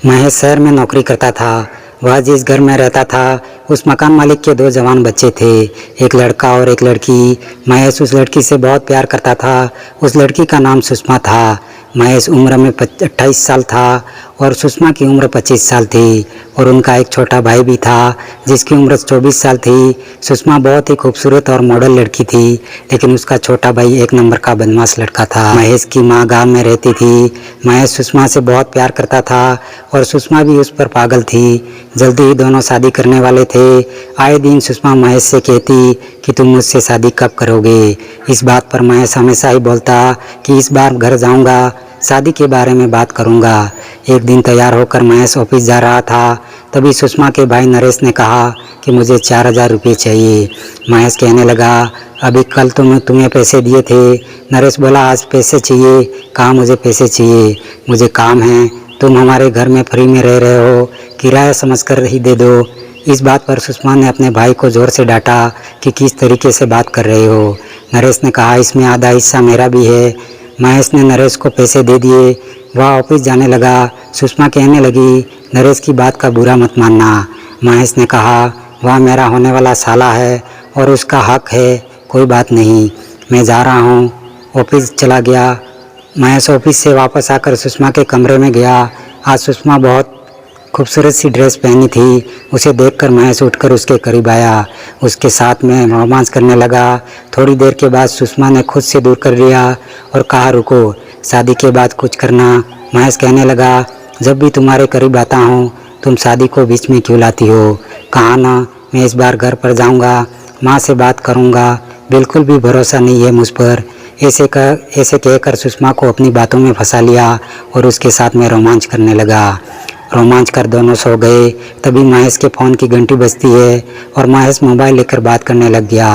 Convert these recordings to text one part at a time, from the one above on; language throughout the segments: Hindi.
महेश शहर में नौकरी करता था। वह जिस घर में रहता था उस मकान मालिक के 2 जवान बच्चे थे, एक लड़का और एक लड़की। महेश उस लड़की से बहुत प्यार करता था। उस लड़की का नाम सुषमा था। महेश उम्र में 28 साल था और सुषमा की उम्र 25 साल थी और उनका एक छोटा भाई भी था जिसकी उम्र 24 साल थी। सुषमा बहुत ही खूबसूरत और मॉडल लड़की थी, लेकिन उसका छोटा भाई एक नंबर का बदमाश लड़का था। महेश की माँ गांव में रहती थी। महेश सुषमा से बहुत प्यार करता था और सुषमा भी उस पर पागल थी। जल्दी ही दोनों शादी करने वाले थे। आए दिन सुषमा महेश से कहती कि तुम मुझसे शादी कब करोगे। इस बात पर महेश हमेशा ही बोलता कि इस बार घर जाऊंगा, शादी के बारे में बात करूंगा। एक दिन तैयार होकर महेश ऑफिस जा रहा था, तभी सुषमा के भाई नरेश ने कहा कि मुझे 4000 रुपये चाहिए। महेश कहने लगा, अभी कल तो मैं तुम्हें पैसे दिए थे। नरेश बोला, आज पैसे चाहिए? कहा मुझे पैसे चाहिए, मुझे काम है। तुम हमारे घर में फ्री में रह रहे हो, किराया समझकर ही दे दो। इस बात पर सुषमा ने अपने भाई को जोर से डांटा कि किस तरीके से बात कर रहे हो। नरेश ने कहा, इसमें आधा हिस्सा मेरा भी है। महेश ने नरेश को पैसे दे दिए। वह ऑफिस जाने लगा। सुषमा कहने लगी, नरेश की बात का बुरा मत मानना। महेश ने कहा, वह मेरा होने वाला साला है और उसका हक है, कोई बात नहीं, मैं जा रहा हूँ। ऑफिस चला गया। महेश ऑफिस से वापस आकर सुषमा के कमरे में गया। आज सुषमा बहुत खूबसूरत सी ड्रेस पहनी थी। उसे देखकर महेश उठकर उसके करीब आया, उसके साथ में रोमांस करने लगा। थोड़ी देर के बाद सुषमा ने खुद से दूर कर लिया और कहा, रुको, शादी के बाद कुछ करना। महेश कहने लगा, जब भी तुम्हारे करीब आता हूँ तुम शादी को बीच में क्यों लाती हो। कहा ना, मैं इस बार घर पर जाऊँगा, माँ से बात करूँगा, बिल्कुल भी भरोसा नहीं है मुझ पर। ऐसे कहकर सुषमा को अपनी बातों में फंसा लिया और उसके साथ में रोमांच करने लगा। रोमांच कर दोनों सो गए। तभी महेश के फ़ोन की घंटी बजती है और महेश मोबाइल लेकर बात करने लग गया।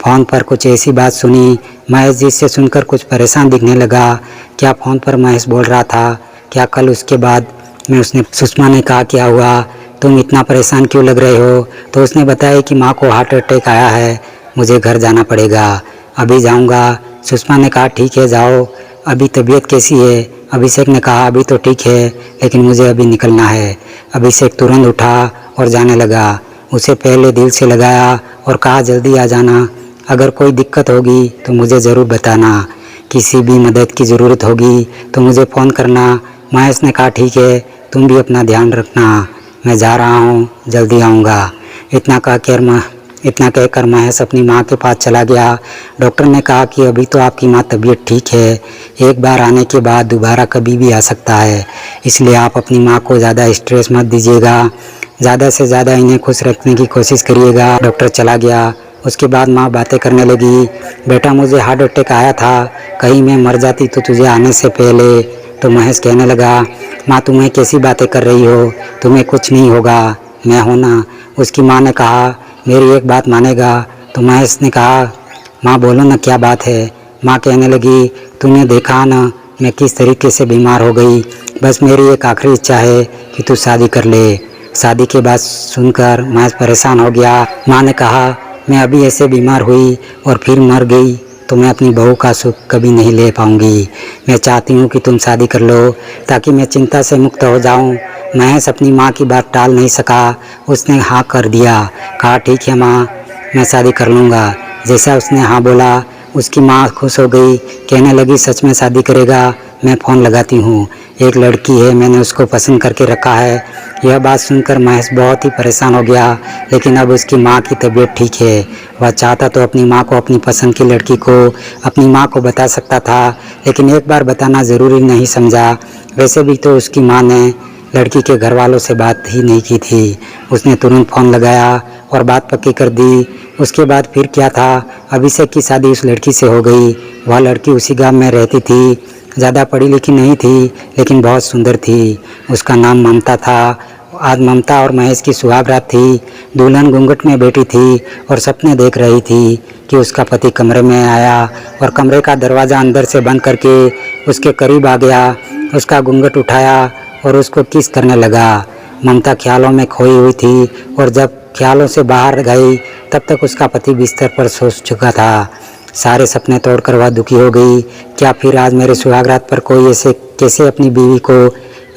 फ़ोन पर कुछ ऐसी बात सुनी महेश जिससे सुनकर कुछ परेशान दिखने लगा। क्या फ़ोन पर महेश बोल रहा था? क्या कल उसके बाद में उसने सुषमा ने कहा, क्या हुआ, तुम इतना परेशान क्यों लग रहे हो? तो उसने बताया कि माँ को हार्ट अटैक आया है, मुझे घर जाना पड़ेगा, अभी जाऊँगा। सुषमा ने कहा, ठीक है जाओ। अभी तबीयत कैसी है? अभिषेक ने कहा, अभी तो ठीक है, लेकिन मुझे अभी निकलना है। अभिषेक तुरंत उठा और जाने लगा। उसे पहले दिल से लगाया और कहा, जल्दी आ जाना, अगर कोई दिक्कत होगी तो मुझे ज़रूर बताना, किसी भी मदद की ज़रूरत होगी तो मुझे फ़ोन करना। महेश ने कहा, ठीक है, तुम भी अपना ध्यान रखना, मैं जा रहा हूँ, जल्दी आऊँगा। इतना कहकर महेश अपनी माँ के पास चला गया। डॉक्टर ने कहा कि अभी तो आपकी माँ तबीयत ठीक है, एक बार आने के बाद दोबारा कभी भी आ सकता है, इसलिए आप अपनी माँ को ज़्यादा स्ट्रेस मत दीजिएगा, ज़्यादा से ज़्यादा इन्हें खुश रखने की कोशिश करिएगा। डॉक्टर चला गया। उसके बाद माँ बातें करने लगी, बेटा मुझे हार्ट अटैक आया था, कहीं मैं मर जाती तो तुझे आने से पहले। तो महेश कहने लगा, माँ तुम्हें कैसी बातें कर रही हो, तुम्हें कुछ नहीं होगा, मैं हूँ ना। उसकी माँ ने कहा, मेरी एक बात मानेगा? तो महेश ने कहा, माँ बोलो ना, क्या बात है? माँ कहने लगी, तूने देखा ना मैं किस तरीके से बीमार हो गई, बस मेरी एक आखिरी इच्छा है कि तू शादी कर ले। शादी के बाद सुनकर महेश परेशान हो गया। माँ ने कहा, मैं अभी ऐसे बीमार हुई और फिर मर गई तो मैं अपनी बहू का सुख कभी नहीं ले पाऊंगी। मैं चाहती हूँ कि तुम शादी कर लो ताकि मैं चिंता से मुक्त हो जाऊँ। महेश अपनी माँ की बात टाल नहीं सका। उसने हाँ कर दिया। कहा, ठीक है माँ, मैं शादी कर लूँगा। जैसा उसने हाँ बोला उसकी माँ खुश हो गई, कहने लगी, सच में शादी करेगा? मैं फ़ोन लगाती हूँ, एक लड़की है, मैंने उसको पसंद करके रखा है। यह बात सुनकर महेश बहुत ही परेशान हो गया, लेकिन अब उसकी माँ की तबीयत ठीक है। वह चाहता तो अपनी माँ को अपनी पसंद की लड़की को अपनी माँ को बता सकता था, लेकिन एक बार बताना ज़रूरी नहीं समझा। वैसे भी तो उसकी माँ ने लड़की के घर वालों से बात ही नहीं की थी। उसने तुरंत फ़ोन लगाया और बात पक्की कर दी। उसके बाद फिर क्या था, अभिषेक की शादी उस लड़की से हो गई। वह लड़की उसी गांव में रहती थी, ज़्यादा पढ़ी लिखी नहीं थी लेकिन बहुत सुंदर थी। उसका नाम ममता था। आज ममता और महेश की सुहाग रात थी। दुल्हन घूंघट में बैठी थी और सपने देख रही थी कि उसका पति कमरे में आया और कमरे का दरवाज़ा अंदर से बंद करके उसके करीब आ गया, उसका घूंघट उठाया और उसको किस करने लगा। ममता ख्यालों में खोई हुई थी और जब ख्यालों से बाहर गई तब तक उसका पति बिस्तर पर सो चुका था। सारे सपने तोड़कर वह दुखी हो गई। क्या फिर आज मेरे सुहागरात पर कोई ऐसे कैसे अपनी बीवी को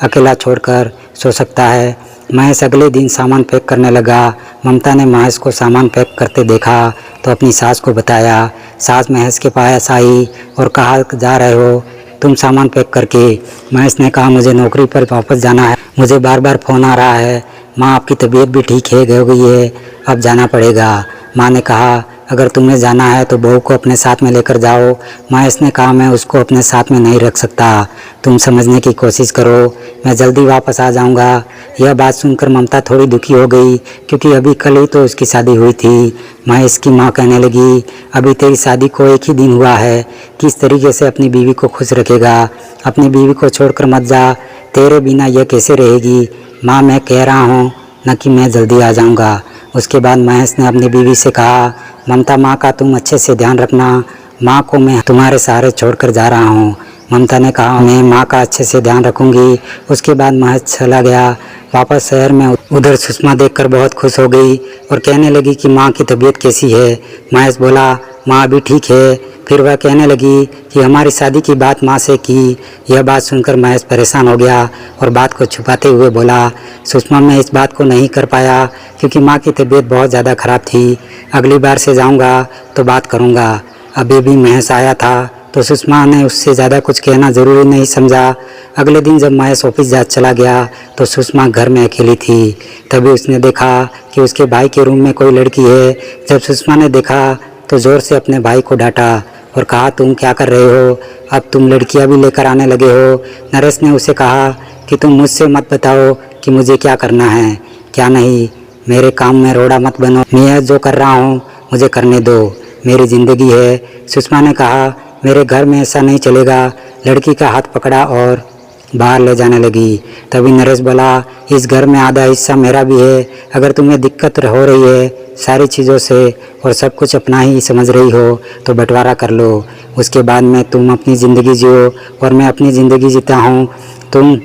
अकेला छोड़कर सो सकता है। महेश अगले दिन सामान पैक करने लगा। ममता ने महेश को सामान पैक करते देखा तो अपनी सास को बताया। सास महेश के पास आई और कहा, जा रहे हो तुम सामान पैक करके? महेश ने कहा, मुझे नौकरी पर वापस जाना है, मुझे बार बार फ़ोन आ रहा है। माँ, आपकी तबीयत भी ठीक हो गई है, अब जाना पड़ेगा। माँ ने कहा, अगर तुम्हें जाना है तो बहू को अपने साथ में लेकर जाओ। महेश ने कहा, मैं उसको अपने साथ में नहीं रख सकता, तुम समझने की कोशिश करो, मैं जल्दी वापस आ जाऊंगा। यह बात सुनकर ममता थोड़ी दुखी हो गई, क्योंकि अभी कल ही तो उसकी शादी हुई थी। महेश की माँ कहने लगी, अभी तेरी शादी को 1 ही दिन हुआ है, किस तरीके से अपनी बीवी को खुश रखेगा? अपनी बीवी को छोड़कर मत जा, तेरे बिना यह कैसे रहेगी? माँ, मैं कह रहा हूँ न कि मैं जल्दी आ जाऊँगा। उसके बाद महेश ने अपनी बीवी से कहा, ममता, माँ का तुम अच्छे से ध्यान रखना, माँ को मैं तुम्हारे सहारे छोड़कर जा रहा हूँ। ममता ने कहा, मैं माँ का अच्छे से ध्यान रखूँगी। उसके बाद महेश चला गया वापस शहर में। उधर सुषमा देखकर बहुत खुश हो गई और कहने लगी कि माँ की तबीयत कैसी है? महेश बोला, माँ अभी ठीक है। फिर वह कहने लगी कि हमारी शादी की बात माँ से की। यह बात सुनकर महेश परेशान हो गया और बात को छुपाते हुए बोला, सुषमा, मैं इस बात को नहीं कर पाया क्योंकि माँ की तबीयत बहुत ज़्यादा ख़राब थी, अगली बार से जाऊँगा तो बात करूँगा। अभी भी महेश आया था तो सुषमा ने उससे ज़्यादा कुछ कहना ज़रूरी नहीं समझा। अगले दिन जब महेश ऑफिस जा चला गया तो सुषमा घर में अकेली थी। तभी उसने देखा कि उसके भाई के रूम में कोई लड़की है। जब सुषमा ने देखा तो ज़ोर से अपने भाई को डांटा और कहा, तुम क्या कर रहे हो? अब तुम लड़कियां भी लेकर आने लगे हो। नरेश ने उसे कहा कि तुम मुझसे मत बताओ कि मुझे क्या करना है क्या नहीं, मेरे काम में रोड़ा मत बनो, मैं जो कर रहा हूँ मुझे करने दो, मेरी ज़िंदगी है। सुषमा ने कहा, मेरे घर में ऐसा नहीं चलेगा। लड़की का हाथ पकड़ा और बाहर ले जाने लगी। तभी नरेश बोला, इस घर में आधा हिस्सा मेरा भी है, अगर तुम्हें दिक्कत हो रही है सारी चीज़ों से और सब कुछ अपना ही समझ रही हो तो बंटवारा कर लो, उसके बाद में तुम अपनी ज़िंदगी जियो और मैं अपनी ज़िंदगी जीता हूँ, तुम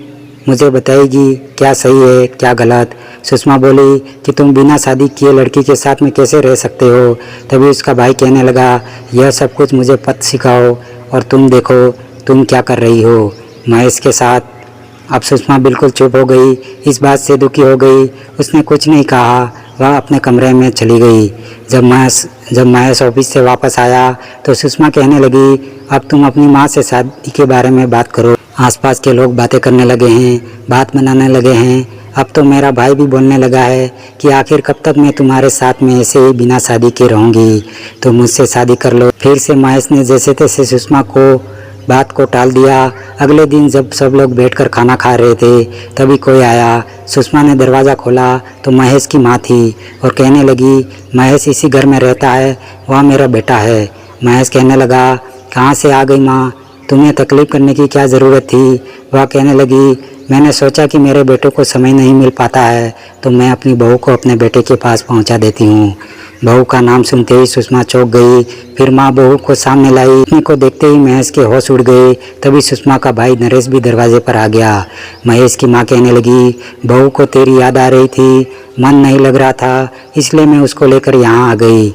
मुझे बताएगी क्या सही है क्या गलत। सुषमा बोली कि तुम बिना शादी किए लड़की के साथ में कैसे रह सकते हो। तभी उसका भाई कहने लगा, यह सब कुछ मुझे पत सिखाओ और तुम देखो तुम क्या कर रही हो महेश के साथ। अब सुषमा बिल्कुल चुप हो गई, इस बात से दुखी हो गई। उसने कुछ नहीं कहा, वह अपने कमरे में चली गई। जब महेश ऑफिस से वापस आया तो सुषमा कहने लगी, अब तुम अपनी माँ से शादी के बारे में बात करो। आसपास के लोग बातें करने लगे हैं, बात बनाने लगे हैं। अब तो मेरा भाई भी बोलने लगा है कि आखिर कब तक मैं तुम्हारे साथ में ऐसे ही बिना शादी के रहूँगी, तो मुझसे शादी कर लो। फिर से महेश ने जैसे तैसे सुषमा को बात को टाल दिया। अगले दिन जब सब लोग बैठकर खाना खा रहे थे तभी कोई आया। सुषमा ने दरवाज़ा खोला तो महेश की माँ थी और कहने लगी, महेश इसी घर में रहता है, वह मेरा बेटा है। महेश कहने लगा, कहाँ से आ गई माँ, तुम्हें तकलीफ़ करने की क्या ज़रूरत थी? वह कहने लगी, मैंने सोचा कि मेरे बेटे को समय नहीं मिल पाता है तो मैं अपनी बहू को अपने बेटे के पास पहुंचा देती हूँ। बहू का नाम सुनते ही सुषमा चौंक गई। फिर माँ बहू को सामने लाई। उन्हीं को देखते ही महेश के होश उड़ गए। तभी सुषमा का भाई नरेश भी दरवाजे पर आ गया। महेश की माँ कहने लगी, बहू को तेरी याद आ रही थी, मन नहीं लग रहा था इसलिए मैं उसको लेकर यहाँ आ गई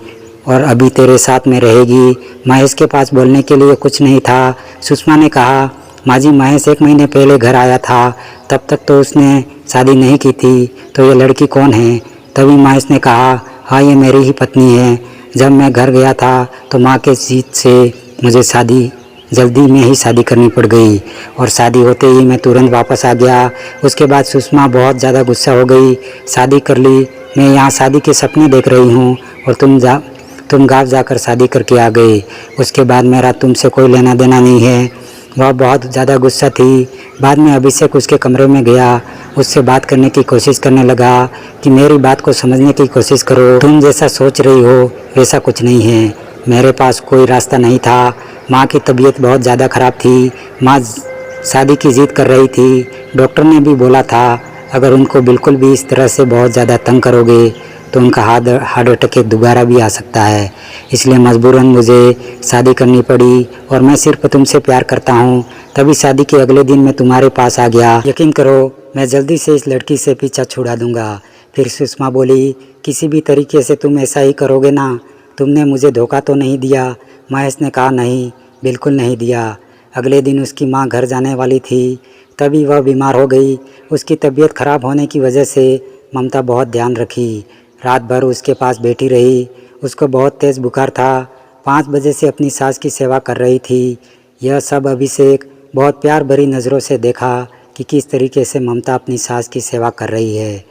और अभी तेरे साथ में रहेगी। महेश के पास बोलने के लिए कुछ नहीं था। सुषमा ने कहा, माँ जी, महेश 1 महीने पहले घर आया था, तब तक तो उसने शादी नहीं की थी, तो ये लड़की कौन है? तभी महेश ने कहा, हाँ, ये मेरी ही पत्नी है। जब मैं घर गया था तो माँ के जिद से मुझे जल्दी में ही शादी करनी पड़ गई और शादी होते ही मैं तुरंत वापस आ गया। उसके बाद सुषमा बहुत ज़्यादा गुस्सा हो गई। शादी कर ली, मैं यहाँ शादी के सपने देख रही हूँ और तुम गाँव जाकर शादी करके आ गए। उसके बाद मेरा तुमसे कोई लेना देना नहीं है। वह बहुत ज़्यादा गुस्सा थी। बाद में अभिषेक उसके कमरे में गया, उससे बात करने की कोशिश करने लगा कि मेरी बात को समझने की कोशिश करो, तुम जैसा सोच रही हो वैसा कुछ नहीं है, मेरे पास कोई रास्ता नहीं था। माँ की तबीयत बहुत ज़्यादा ख़राब थी, माँ शादी की जिद कर रही थी। डॉक्टर ने भी बोला था अगर उनको बिल्कुल भी इस तरह से बहुत ज़्यादा तंग करोगे तो उनका हार्ट अटैक दोबारा भी आ सकता है। इसलिए मजबूरन मुझे शादी करनी पड़ी और मैं सिर्फ तुमसे प्यार करता हूँ। तभी शादी के अगले दिन मैं तुम्हारे पास आ गया। यकीन करो मैं जल्दी से इस लड़की से पीछा छुड़ा दूंगा। फिर सुषमा बोली, किसी भी तरीके से तुम ऐसा ही करोगे ना, तुमने मुझे धोखा तो नहीं दिया? महेश ने कहा, नहीं, बिल्कुल नहीं दिया। अगले दिन उसकी माँ घर जाने वाली थी तभी वह बीमार हो गई। उसकी तबीयत खराब होने की वजह से ममता बहुत ध्यान रखी, रात भर उसके पास बैठी रही। उसको बहुत तेज़ बुखार था, 5 बजे से अपनी सास की सेवा कर रही थी। यह सब अभिषेक बहुत प्यार भरी नज़रों से देखा कि किस तरीके से ममता अपनी सास की सेवा कर रही है।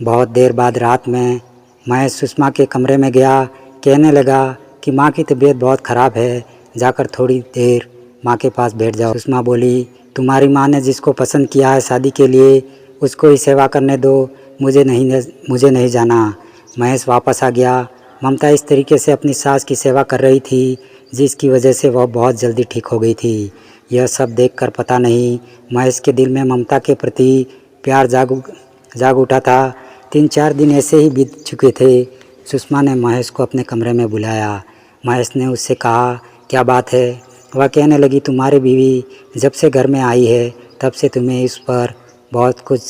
बहुत देर बाद रात में मैं सुषमा के कमरे में गया, कहने लगा कि माँ की तबीयत बहुत ख़राब है, जाकर थोड़ी देर माँ के पास बैठ जाओ। सुषमा बोली, तुम्हारी माँ ने जिसको पसंद किया है शादी के लिए उसको ही सेवा करने दो, मुझे नहीं जाना। महेश वापस आ गया। ममता इस तरीके से अपनी सास की सेवा कर रही थी जिसकी वजह से वह बहुत जल्दी ठीक हो गई थी। यह सब देखकर पता नहीं महेश के दिल में ममता के प्रति प्यार जाग उठा था। 3-4 दिन ऐसे ही बीत चुके थे। सुषमा ने महेश को अपने कमरे में बुलाया। महेश ने उससे कहा, क्या बात है? वह कहने लगी, तुम्हारी बीवी जब से घर में आई है तब से तुम्हें इस पर बहुत कुछ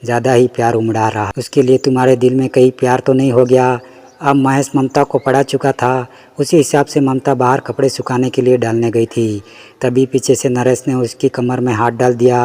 ज़्यादा ही प्यार उमड़ा रहा। उसके लिए तुम्हारे दिल में कहीं प्यार तो नहीं हो गया? अब महेश ममता को पढ़ा चुका था, उसी हिसाब से ममता बाहर कपड़े सुखाने के लिए डालने गई थी। तभी पीछे से नरेश ने उसकी कमर में हाथ डाल दिया।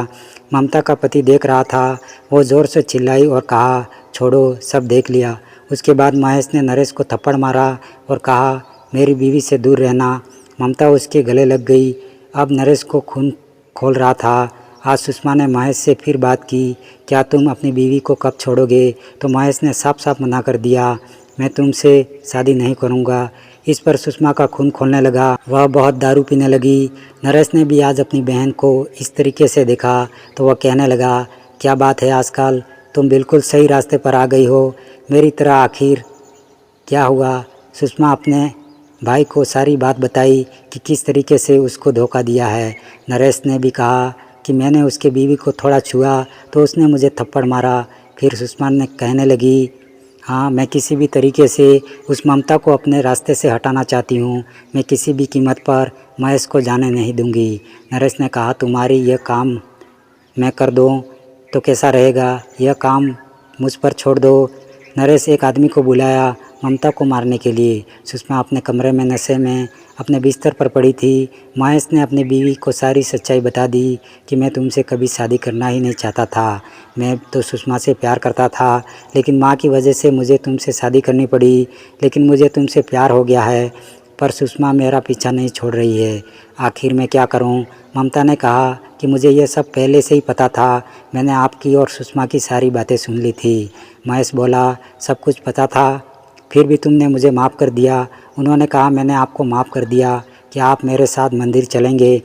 ममता का पति देख रहा था। वो ज़ोर से चिल्लाई और कहा, छोड़ो, सब देख लिया। उसके बाद महेश ने नरेश को थप्पड़ मारा और कहा, मेरी बीवी से दूर रहना। ममता उसके गले लग गई। अब नरेश को खून खोल रहा था। आज सुषमा ने महेश से फिर बात की, क्या तुम अपनी बीवी को कब छोड़ोगे? तो महेश ने साफ साफ मना कर दिया, मैं तुमसे शादी नहीं करूँगा। इस पर सुषमा का खून खोलने लगा। वह बहुत दारू पीने लगी। नरेश ने भी आज अपनी बहन को इस तरीके से देखा तो वह कहने लगा, क्या बात है आजकल, तुम बिल्कुल सही रास्ते पर आ गई हो मेरी तरह। आखिर क्या हुआ? सुषमा अपने भाई को सारी बात बताई कि किस तरीके से उसको धोखा दिया है। नरेश ने भी कहा कि मैंने उसके बीवी को थोड़ा छुआ तो उसने मुझे थप्पड़ मारा। फिर सुषमा ने कहने लगी, हाँ, मैं किसी भी तरीके से उस ममता को अपने रास्ते से हटाना चाहती हूँ। मैं किसी भी कीमत पर महेश को जाने नहीं दूँगी। नरेश ने कहा, तुम्हारी यह काम मैं कर दूँ तो कैसा रहेगा? यह काम मुझ पर छोड़ दो। नरेश एक आदमी को बुलाया ममता को मारने के लिए। सुषमा अपने कमरे में नशे में अपने बिस्तर पर पड़ी थी। महेश ने अपनी बीवी को सारी सच्चाई बता दी कि मैं तुमसे कभी शादी करना ही नहीं चाहता था। मैं तो सुषमा से प्यार करता था, लेकिन माँ की वजह से मुझे तुमसे शादी करनी पड़ी। लेकिन मुझे तुमसे प्यार हो गया है, पर सुषमा मेरा पीछा नहीं छोड़ रही है। आखिर मैं क्या करूं? ममता ने कहा कि मुझे यह सब पहले से ही पता था, मैंने आपकी और सुषमा की सारी बातें सुन ली थी। महेश बोला, सब कुछ पता था, फिर भी तुमने मुझे माफ़ कर दिया। उन्होंने कहा, मैंने आपको माफ़ कर दिया कि आप मेरे साथ मंदिर चलेंगे,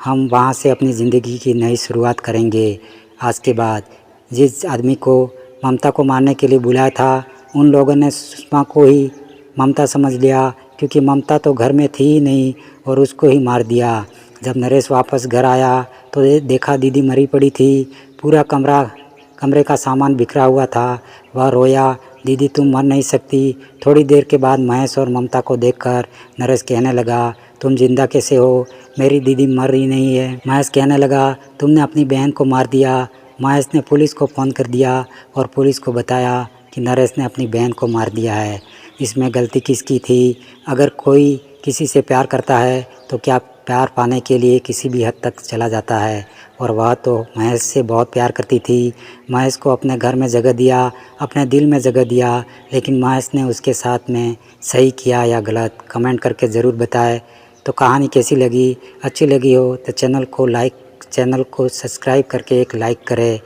हम वहाँ से अपनी ज़िंदगी की नई शुरुआत करेंगे। आज के बाद जिस आदमी को ममता को मारने के लिए बुलाया था, उन लोगों ने सुषमा को ही ममता समझ लिया, क्योंकि ममता तो घर में थी ही नहीं, और उसको ही मार दिया। जब नरेश वापस घर आया तो देखा दीदी मरी पड़ी थी। पूरा कमरे का सामान बिखरा हुआ था। वह रोया, दीदी तुम मर नहीं सकती। थोड़ी देर के बाद महेश और ममता को देखकर नरेश कहने लगा, तुम जिंदा कैसे हो? मेरी दीदी मर रही नहीं है। महेश कहने लगा, तुमने अपनी बहन को मार दिया। महेश ने पुलिस को फ़ोन कर दिया और पुलिस को बताया कि नरेश ने अपनी बहन को मार दिया है। इसमें गलती किसकी थी? अगर कोई किसी से प्यार करता है तो क्या प्यार पाने के लिए किसी भी हद तक चला जाता है, और वह तो महेश से बहुत प्यार करती थी। महेश को अपने घर में जगह दिया, अपने दिल में जगह दिया, लेकिन महेश ने उसके साथ में सही किया या गलत, कमेंट करके ज़रूर बताएं। तो कहानी कैसी लगी? अच्छी लगी हो तो चैनल को सब्सक्राइब करके एक लाइक करें।